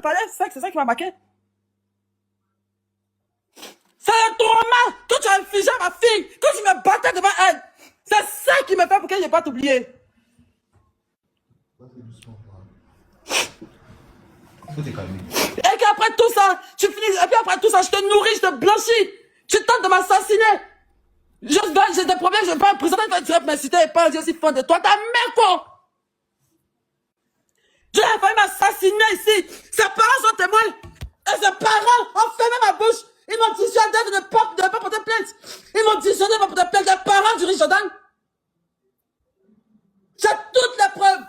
parlait, c'est ça qui m'a marqué. C'est le trauma que tu as infligé à ma fille, que tu me battais devant elle. C'est ça qui me fait pour que je ne vais pas t'oublier. Faut te calmer. Et qu'après tout ça, tu finis, et puis après tout ça, je te nourris, je te blanchis. Tu tentes de m'assassiner. J'ai des problèmes, je ne vais pas présenter une direct m'inciter et pas dire aussi fan de toi, ta mère quoi. Dieu a failli m'assassiner ici. Ses parents sont témoins. Et ses parents ont fermé ma bouche. Ils m'ont dissuadé de ne pas porter plainte. Ils m'ont dissuadé de ne pas porter plainte. Les parents du riche Jordan. J'ai toutes les preuves.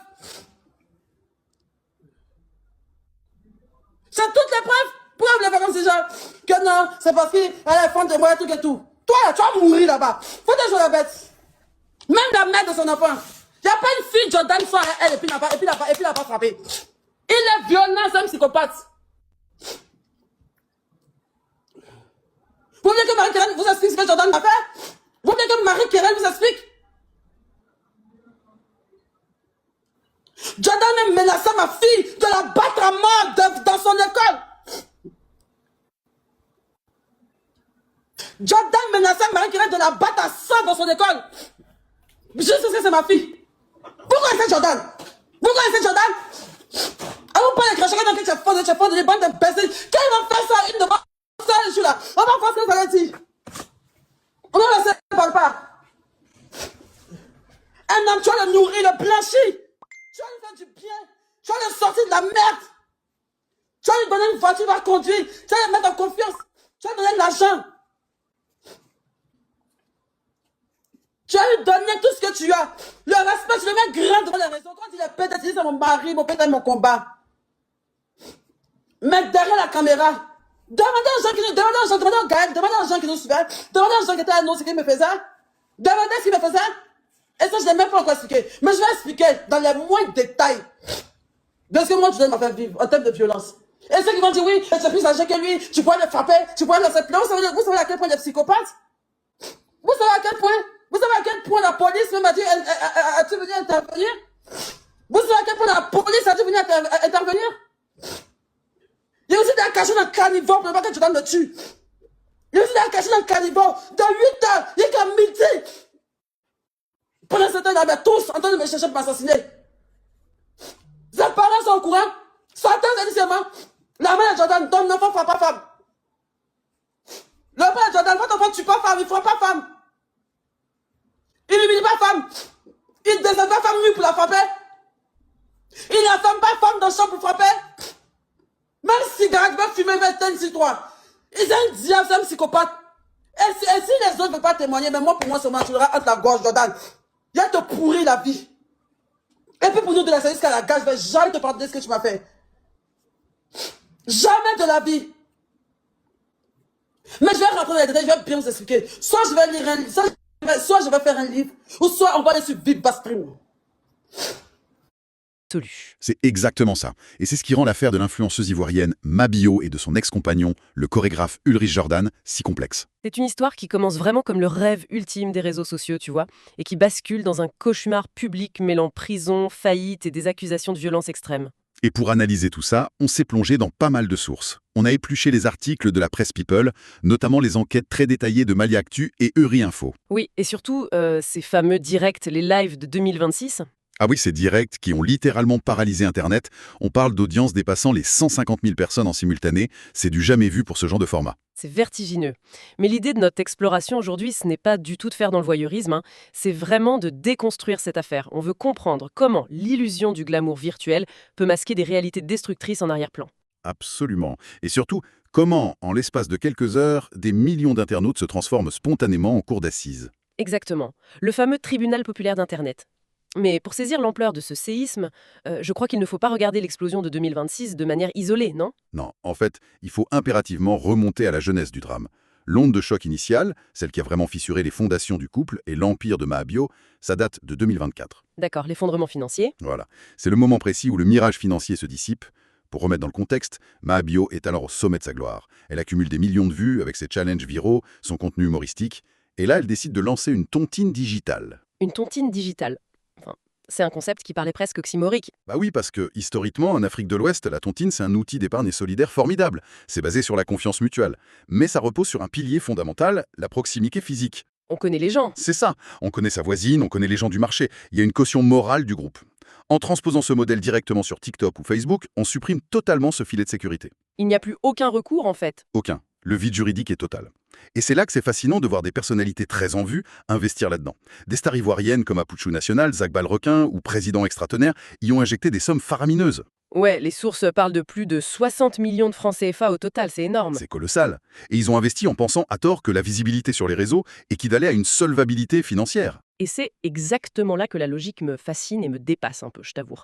J'ai toutes les preuves. Pourquoi vous les faites comme ces gens? Que non, c'est parce qu'elle est fan de moi et tout et tout. Toi, tu vas mourir là-bas. Faut te jouer la bête. Même la mère de son enfant. Il n'y a pas une fille Jordan soit elle et puis n'a pas frappé. Il est violent, c'est un psychopathe. Vous voulez que Marie-Kérène vous explique ce que Jordan m'a fait? Vous voulez que Marie-Kérène vous explique? Jordan même menaçait ma fille de la battre à mort dans son école. Jordan menaçait Marie-Kérène de la battre à sang dans son école. Je sais que c'est ma fille. Pourquoi est-ce Jordan? Pourquoi est-ce Jordan? Ah, vous parlez de cracher dans quelque chose de des bandes d'imbéciles. Quand ils vont faire ça, une de moi, ça, je suis là. On va faire ce que ça veut dire. On va laisser, ne parle pas. Un homme, tu vas le nourrir, le blanchir. Tu vas lui faire du bien. Tu vas le sortir de la merde. Tu vas lui donner une voiture, il va conduire. Tu vas le mettre en confiance. Tu vas lui donner de l'argent. Tu vas lui donner tout ce que tu as. Le respect, tu le mets grand devant les raisons. Quand il est peut-être dit, c'est mon mari, mon peut-être mon combat. Mais derrière la caméra, demandez aux gens qui nous, demandez aux gars, demandez aux gens qui nous suivaient, demandez aux gens qui étaient à nous ce qu'ils me faisaient. Demandez ce qu'ils me faisaient. Et ça, je n'ai même pas encore expliqué. Mais je vais expliquer dans les moindres détails de ce que moi, je dois me faire vivre en termes de violence. Et ceux qui vont dire, oui, je suis plus âgé que lui, tu pourrais le frapper, tu pourrais le lancer plein. Vous savez à quel point il est psychopathe? Vous savez à quel point? Vous savez à quel point la police m'a dit, as-tu venu intervenir? Vous savez à quel point la police a dû venir intervenir? Il y a aussi des cachés dans le carnivore pour ne pas que Jordan me tue. Il y a aussi des cachés dans le carnivore. Dans 8 heures, il y a qu'à midi. Pendant ce temps, ils avaient tous en train de me chercher pour m'assassiner. Ses parents sont au courant. Certains initialement, la mère de Jordan donne l'enfant frappe pas femme. Le père de Jordan, votre enfant tue pas femme, il frappe pas femme. Il n'humilie pas femme. Il ne descend pas femme nue pour la frapper. Il n'assomme pas femme dans le champ pour frapper. Même cigarette, même fumer, même teindre sur toi. Il est un diable, c'est un psychopathe. Et si les autres ne veulent pas témoigner, mais moi, pour moi, seulement, tu l'auras entre la gorge, Jordan. Il va te pourrir la vie. Et puis pour nous de la service qu'à la gage, je vais jamais te pardonner ce que tu m'as fait. Jamais de la vie. Mais je vais rentrer dans les détails, je vais bien vous expliquer. Soit je vais lire un livre, soit je vais faire un livre, ou soit on va aller sur Big Bass Prime. C'est exactement ça. Et c'est ce qui rend l'affaire de l'influenceuse ivoirienne Mabio et de son ex-compagnon, le chorégraphe Ulrich Jordan, si complexe. C'est une histoire qui commence vraiment comme le rêve ultime des réseaux sociaux, tu vois, et qui bascule dans un cauchemar public mêlant prison, faillite et des accusations de violence extrême. Et pour analyser tout ça, on s'est plongé dans pas mal de sources. On a épluché les articles de la presse People, notamment les enquêtes très détaillées de Mali Actu et Eury-Info. Oui, et surtout, ces fameux directs, les lives de 2026. Ah oui, ces directs qui ont littéralement paralysé Internet. On parle d'audiences dépassant les 150 000 personnes en simultané. C'est du jamais vu pour ce genre de format. C'est vertigineux. Mais l'idée de notre exploration aujourd'hui, ce n'est pas du tout de faire dans le voyeurisme, hein. C'est vraiment de déconstruire cette affaire. On veut comprendre comment l'illusion du glamour virtuel peut masquer des réalités destructrices en arrière-plan. Absolument. Et surtout, comment, en l'espace de quelques heures, des millions d'internautes se transforment spontanément en cour d'assises. Exactement. Le fameux tribunal populaire d'Internet. Mais pour saisir l'ampleur de ce séisme, je crois qu'il ne faut pas regarder l'explosion de 2026 de manière isolée, non? Non, en fait, il faut impérativement remonter à la jeunesse du drame. L'onde de choc initiale, celle qui a vraiment fissuré les fondations du couple et l'empire de Mahabio, ça date de 2024. D'accord, l'effondrement financier. Voilà. C'est le moment précis où le mirage financier se dissipe. Pour remettre dans le contexte, Mahabio est alors au sommet de sa gloire. Elle accumule des millions de vues avec ses challenges viraux, son contenu humoristique. Et là, elle décide de lancer une tontine digitale. Une tontine digitale. Enfin, C'est un concept qui paraît presque oxymorique. Bah oui, parce que, historiquement, en Afrique de l'Ouest, la tontine, c'est un outil d'épargne solidaire formidable. C'est basé sur la confiance mutuelle. Mais ça repose sur un pilier fondamental, la proximité physique. On connaît les gens. C'est ça. On connaît sa voisine, on connaît les gens du marché. Il y a une caution morale du groupe. En transposant ce modèle directement sur TikTok ou Facebook, on supprime totalement ce filet de sécurité. Il n'y a plus aucun recours, en fait. Aucun. Le vide juridique est total. Et c'est là que c'est fascinant de voir des personnalités très en vue investir là-dedans. Des stars ivoiriennes comme Apuchu National, Zach Balrequin ou Président Extratonnerre y ont injecté des sommes faramineuses. Ouais, les sources parlent de plus de 60 millions de francs CFA au total, c'est énorme. C'est colossal. Et ils ont investi en pensant à tort que la visibilité sur les réseaux équivalait à une solvabilité financière. Et c'est exactement là que la logique me fascine et me dépasse un peu, je t'avoue.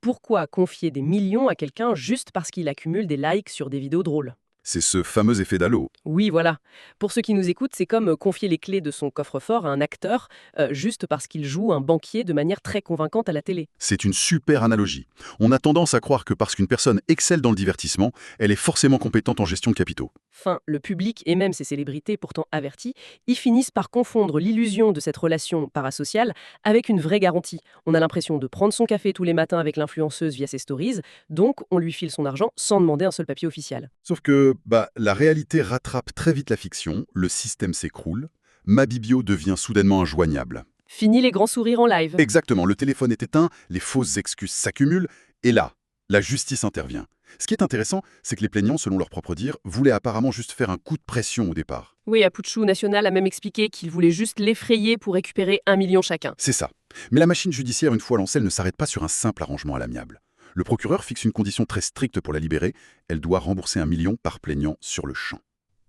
Pourquoi confier des millions à quelqu'un juste parce qu'il accumule des likes sur des vidéos drôles ? C'est ce fameux effet d'halo. Oui, voilà. Pour ceux qui nous écoutent, c'est comme confier les clés de son coffre-fort à un acteur, juste parce qu'il joue un banquier de manière très convaincante à la télé. C'est une super analogie. On a tendance à croire que parce qu'une personne excelle dans le divertissement, elle est forcément compétente en gestion de capitaux. Enfin, le public et même ces célébrités pourtant averties, ils finissent par confondre l'illusion de cette relation parasociale avec une vraie garantie. On a l'impression de prendre son café tous les matins avec l'influenceuse via ses stories, donc on lui file son argent sans demander un seul papier officiel. Sauf que, la réalité rattrape très vite la fiction, le système s'écroule, Mabibio devient soudainement injoignable. Fini les grands sourires en live. Exactement, le téléphone est éteint, les fausses excuses s'accumulent, et là, la justice intervient. Ce qui est intéressant, c'est que les plaignants, selon leur propre dire, voulaient apparemment juste faire un coup de pression au départ. Oui, Apuchu National a même expliqué qu'il voulait juste l'effrayer pour récupérer 1 million chacun. C'est ça. Mais la machine judiciaire, une fois lancée, elle ne s'arrête pas sur un simple arrangement à l'amiable. Le procureur fixe une condition très stricte pour la libérer, elle doit rembourser 1 million par plaignant sur le champ.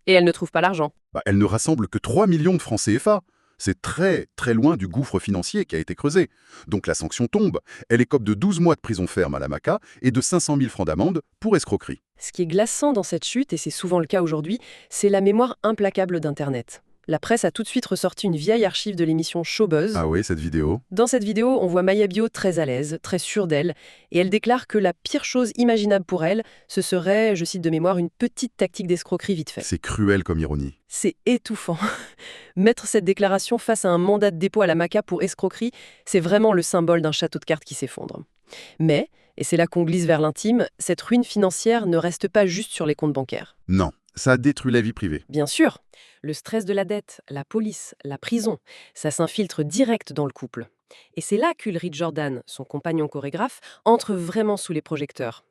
Et elle ne trouve pas l'argent. Elle ne rassemble que 3 millions de francs CFA. C'est très, très loin du gouffre financier qui a été creusé. Donc la sanction tombe. Elle écope de 12 mois de prison ferme à la Maca et de 500 000 francs d'amende pour escroquerie. Ce qui est glaçant dans cette chute, et c'est souvent le cas aujourd'hui, c'est la mémoire implacable d'Internet. La presse a tout de suite ressorti une vieille archive de l'émission Showbuzz. Ah oui, cette vidéo. Dans cette vidéo, on voit Maya Bio très à l'aise, très sûre d'elle, et elle déclare que la pire chose imaginable pour elle, ce serait, je cite de mémoire, une petite tactique d'escroquerie vite fait. C'est cruel comme ironie. C'est étouffant. Mettre cette déclaration face à un mandat de dépôt à la Maca pour escroquerie, c'est vraiment le symbole d'un château de cartes qui s'effondre. Mais, et c'est là qu'on glisse vers l'intime, cette ruine financière ne reste pas juste sur les comptes bancaires. Non, ça a détruit la vie privée. Bien sûr, le stress de la dette, la police, la prison, ça s'infiltre direct dans le couple. Et c'est là qu'Ulrich Jordan, son compagnon chorégraphe, entre vraiment sous les projecteurs.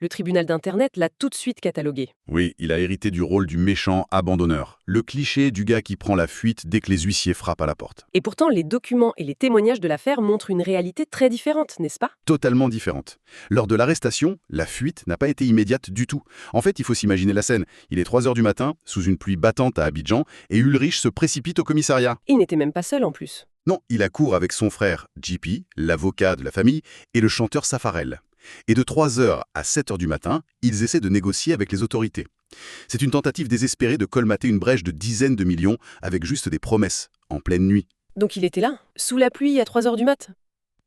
Le tribunal d'Internet l'a tout de suite catalogué. Oui, il a hérité du rôle du méchant abandonneur. Le cliché du gars qui prend la fuite dès que les huissiers frappent à la porte. Et pourtant, les documents et les témoignages de l'affaire montrent une réalité très différente, n'est-ce pas ? Totalement différente. Lors de l'arrestation, la fuite n'a pas été immédiate du tout. En fait, il faut s'imaginer la scène. Il est 3 heures du matin, sous une pluie battante à Abidjan, et Ulrich se précipite au commissariat. Il n'était même pas seul en plus. Non, il accourt avec son frère, JP, l'avocat de la famille, et le chanteur Safarel. Et de 3 heures à 7 heures du matin, ils essaient de négocier avec les autorités. C'est une tentative désespérée de colmater une brèche de dizaines de millions avec juste des promesses, en pleine nuit. Donc il était là, sous la pluie à 3 heures du mat'.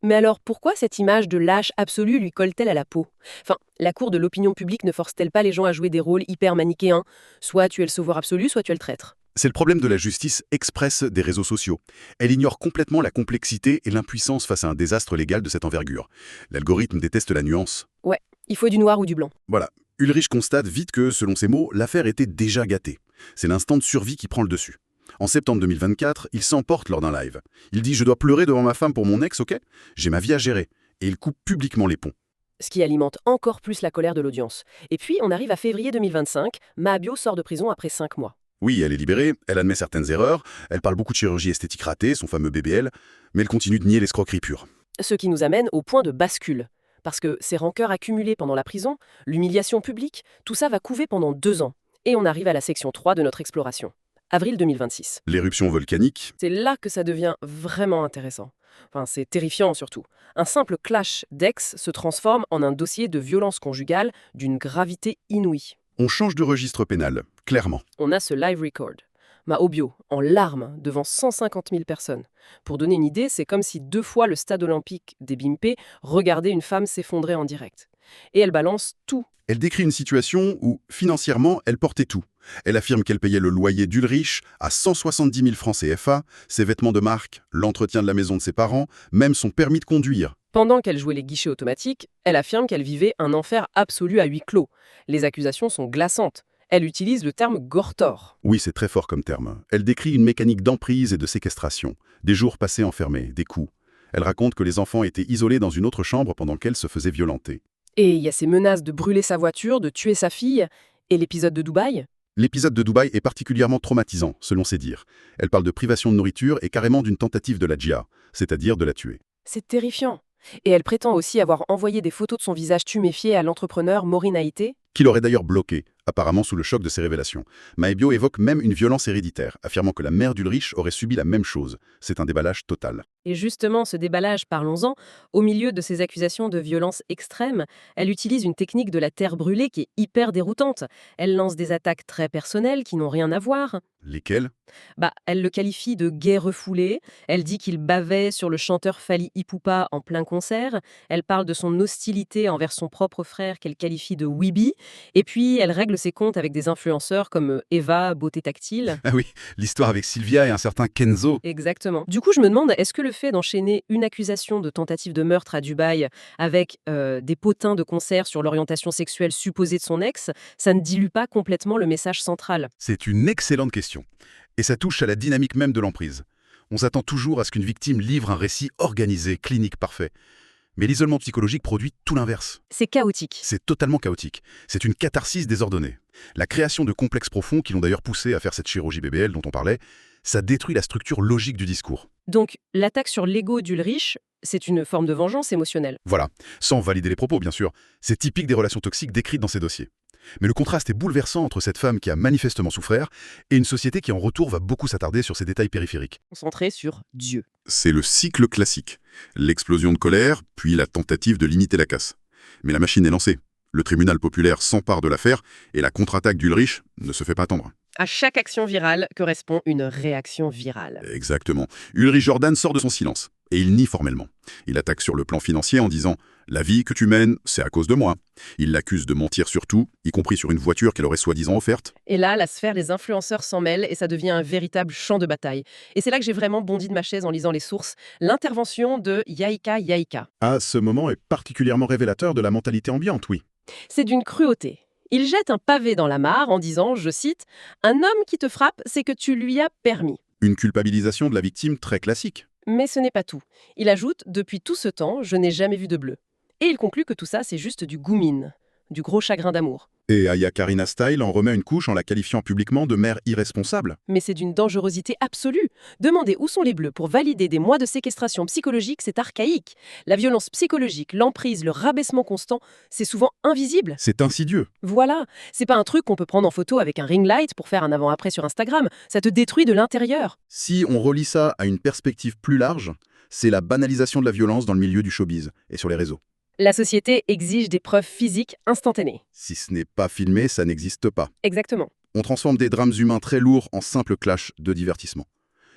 Mais alors pourquoi cette image de lâche absolu lui colle-t-elle à la peau ? Enfin, la cour de l'opinion publique ne force-t-elle pas les gens à jouer des rôles hyper manichéens ? Soit tu es le sauveur absolu, soit tu es le traître. C'est le problème de la justice express des réseaux sociaux. Elle ignore complètement la complexité et l'impuissance face à un désastre légal de cette envergure. L'algorithme déteste la nuance. Ouais, il faut du noir ou du blanc. Voilà. Ulrich constate vite que, selon ses mots, l'affaire était déjà gâtée. C'est l'instinct de survie qui prend le dessus. En septembre 2024, il s'emporte lors d'un live. Il dit « Je dois pleurer devant ma femme pour mon ex, ok ? J'ai ma vie à gérer. » Et il coupe publiquement les ponts. Ce qui alimente encore plus la colère de l'audience. Et puis, on arrive à février 2025, Mahabio sort de prison après 5 mois. Oui, elle est libérée, elle admet certaines erreurs, elle parle beaucoup de chirurgie esthétique ratée, son fameux BBL, mais elle continue de nier l'escroquerie pure. Ce qui nous amène au point de bascule. Parce que ces rancœurs accumulées pendant la prison, l'humiliation publique, tout ça va couver pendant 2 ans. Et on arrive à la section 3 de notre exploration. Avril 2026. L'éruption volcanique. C'est là que ça devient vraiment intéressant. Enfin, c'est terrifiant surtout. Un simple clash d'ex se transforme en un dossier de violence conjugale d'une gravité inouïe. On change de registre pénal, clairement. On a ce live record. Mahabio, en larmes, devant 150 000 personnes. Pour donner une idée, c'est comme si 2 fois le stade olympique des Bimpe regardait une femme s'effondrer en direct. Et elle balance tout. Elle décrit une situation où, financièrement, elle portait tout. Elle affirme qu'elle payait le loyer d'Ulrich à 170 000 francs CFA, ses vêtements de marque, l'entretien de la maison de ses parents, même son permis de conduire. Pendant qu'elle jouait les guichets automatiques, elle affirme qu'elle vivait un enfer absolu à huis clos. Les accusations sont glaçantes. Elle utilise le terme gortor. Oui, c'est très fort comme terme. Elle décrit une mécanique d'emprise et de séquestration. Des jours passés enfermés, des coups. Elle raconte que les enfants étaient isolés dans une autre chambre pendant qu'elle se faisait violenter. Et il y a ces menaces de brûler sa voiture, de tuer sa fille, et l'épisode de Dubaï. L'épisode de Dubaï est particulièrement traumatisant, selon ses dires. Elle parle de privation de nourriture et carrément d'une tentative de la djihad, c'est-à-dire de la tuer. C'est terrifiant. Et elle prétend aussi avoir envoyé des photos de son visage tuméfié à l'entrepreneur Maureen Haïté. Qui l'aurait d'ailleurs bloqué, apparemment sous le choc de ces révélations. Maebio évoque même une violence héréditaire, affirmant que la mère d'Ulrich aurait subi la même chose. C'est un déballage total. Et justement, ce déballage, parlons-en, au milieu de ces accusations de violence extrême, elle utilise une technique de la terre brûlée qui est hyper déroutante. Elle lance des attaques très personnelles qui n'ont rien à voir. Lesquels ? Elle le qualifie de gay refoulé, elle dit qu'il bavait sur le chanteur Fally Ipupa en plein concert, elle parle de son hostilité envers son propre frère qu'elle qualifie de weeby, et puis elle règle ses comptes avec des influenceurs comme Eva, Beauté Tactile. Ah oui, l'histoire avec Sylvia et un certain Kenzo. Exactement. Du coup, je me demande, est-ce que le fait d'enchaîner une accusation de tentative de meurtre à Dubaï avec des potins de concert sur l'orientation sexuelle supposée de son ex, ça ne dilue pas complètement le message central? C'est une excellente question. Et ça touche à la dynamique même de l'emprise. On s'attend toujours à ce qu'une victime livre un récit organisé, clinique, parfait. Mais l'isolement psychologique produit tout l'inverse. C'est chaotique. C'est totalement chaotique. C'est une catharsis désordonnée. La création de complexes profonds qui l'ont d'ailleurs poussé à faire cette chirurgie BBL dont on parlait, ça détruit la structure logique du discours. Donc, l'attaque sur l'ego d'Ulrich, c'est une forme de vengeance émotionnelle. Voilà, sans valider les propos bien sûr. C'est typique des relations toxiques décrites dans ces dossiers. Mais le contraste est bouleversant entre cette femme qui a manifestement souffert et une société qui en retour va beaucoup s'attarder sur ces détails périphériques. Concentré sur Dieu. C'est le cycle classique. L'explosion de colère, puis la tentative de limiter la casse. Mais la machine est lancée. Le tribunal populaire s'empare de l'affaire et la contre-attaque d'Ulrich ne se fait pas attendre. À chaque action virale correspond une réaction virale. Exactement. Ulrich Jordan sort de son silence. Et il nie formellement. Il attaque sur le plan financier en disant « La vie que tu mènes, c'est à cause de moi ». Il l'accuse de mentir sur tout, y compris sur une voiture qu'elle aurait soi-disant offerte. Et là, la sphère des influenceurs s'en mêle et ça devient un véritable champ de bataille. Et c'est là que j'ai vraiment bondi de ma chaise en lisant les sources. L'intervention de Yaïka Yaïka. Ah, ce moment est particulièrement révélateur de la mentalité ambiante, oui. C'est d'une cruauté. Il jette un pavé dans la mare en disant, je cite, « Un homme qui te frappe, c'est que tu lui as permis ». Une culpabilisation de la victime très classique. Mais ce n'est pas tout. Il ajoute « Depuis tout ce temps, je n'ai jamais vu de bleu ». Et il conclut que tout ça, c'est juste du goumine, du gros chagrin d'amour. Et Aya Karina Style en remet une couche en la qualifiant publiquement de mère irresponsable. Mais c'est d'une dangerosité absolue. Demander où sont les bleus pour valider des mois de séquestration psychologique, c'est archaïque. La violence psychologique, l'emprise, le rabaissement constant, c'est souvent invisible. C'est insidieux. Voilà, c'est pas un truc qu'on peut prendre en photo avec un ring light pour faire un avant-après sur Instagram. Ça te détruit de l'intérieur. Si on relie ça à une perspective plus large, c'est la banalisation de la violence dans le milieu du showbiz et sur les réseaux. La société exige des preuves physiques instantanées. Si ce n'est pas filmé, ça n'existe pas. Exactement. On transforme des drames humains très lourds en simples clashs de divertissement.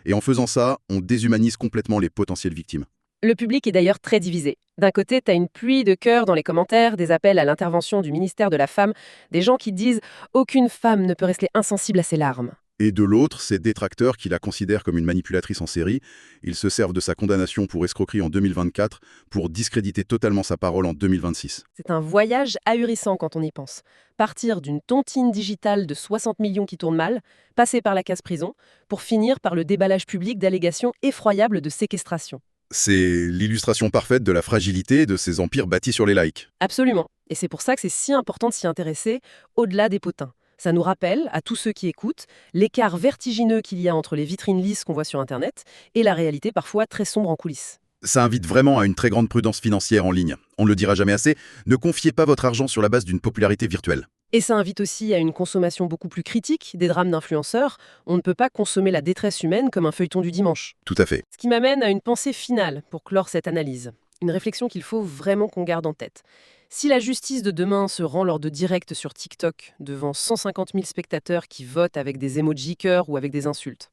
Et en faisant ça, on déshumanise complètement les potentielles victimes. Le public est d'ailleurs très divisé. D'un côté, t'as une pluie de cœurs dans les commentaires, des appels à l'intervention du ministère de la Femme, des gens qui disent « Aucune femme ne peut rester insensible à ses larmes ». Et de l'autre, ces détracteurs qui la considèrent comme une manipulatrice en série, ils se servent de sa condamnation pour escroquerie en 2024 pour discréditer totalement sa parole en 2026. C'est un voyage ahurissant quand on y pense. Partir d'une tontine digitale de 60 millions qui tourne mal, passer par la case prison, pour finir par le déballage public d'allégations effroyables de séquestration. C'est l'illustration parfaite de la fragilité de ces empires bâtis sur les likes. Absolument. Et c'est pour ça que c'est si important de s'y intéresser au-delà des potins. Ça nous rappelle, à tous ceux qui écoutent, l'écart vertigineux qu'il y a entre les vitrines lisses qu'on voit sur Internet et la réalité parfois très sombre en coulisses. Ça invite vraiment à une très grande prudence financière en ligne. On ne le dira jamais assez, ne confiez pas votre argent sur la base d'une popularité virtuelle. Et ça invite aussi à une consommation beaucoup plus critique des drames d'influenceurs. On ne peut pas consommer la détresse humaine comme un feuilleton du dimanche. Tout à fait. Ce qui m'amène à une pensée finale pour clore cette analyse. Une réflexion qu'il faut vraiment qu'on garde en tête. Si la justice de demain se rend lors de directs sur TikTok devant 150 000 spectateurs qui votent avec des emojis cœur ou avec des insultes,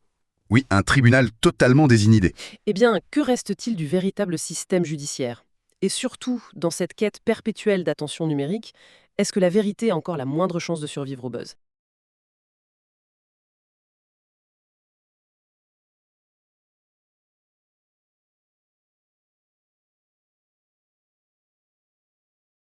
Oui, un tribunal totalement désinhibé. eh bien, que reste-t-il du véritable système judiciaire ? Et surtout, dans cette quête perpétuelle d'attention numérique, est-ce que la vérité a encore la moindre chance de survivre au buzz?